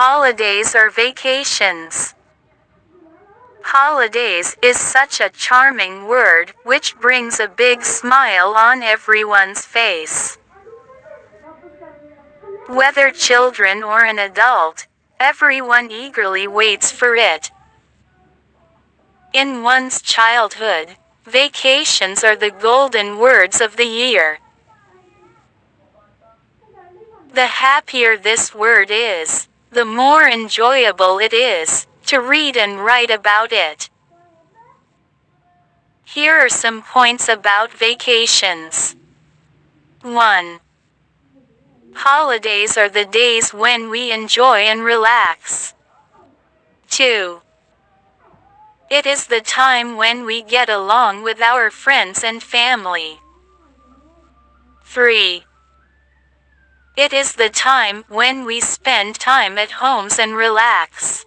Holidays or vacations. Holidays is such a charming word which brings a big smile on everyone's face. Whether children or an adult, everyone eagerly waits for it. In one's childhood, vacations are the golden words of the year. The happier this word is, the more enjoyable it is to read and write about it. Here are some points about vacations. 1. Holidays are the days when we enjoy and relax. 2. It is the time when we get along with our friends and family. 3. It is the time when we spend time at homes and relax.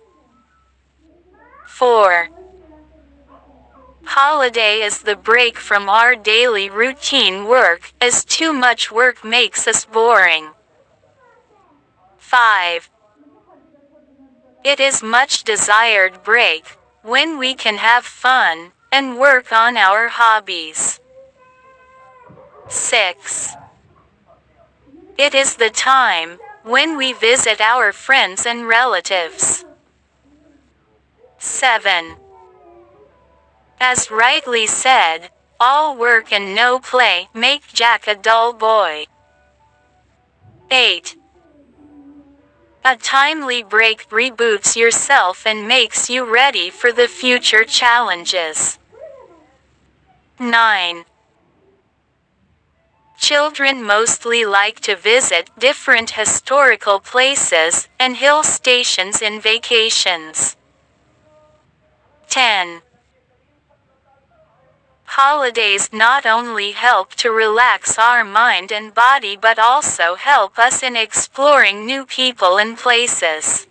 4. Holiday is the break from our daily routine work, as too much work makes us boring. 5. It is much desired break, when we can have fun, and work on our hobbies. 6. It is the time, when we visit our friends and relatives. 7. As rightly said, all work and no play make Jack a dull boy. 8. A timely break reboots yourself and makes you ready for the future challenges. 9. Children mostly like to visit different historical places and hill stations in vacations. 10. Holidays not only help to relax our mind and body but also help us in exploring new people and places.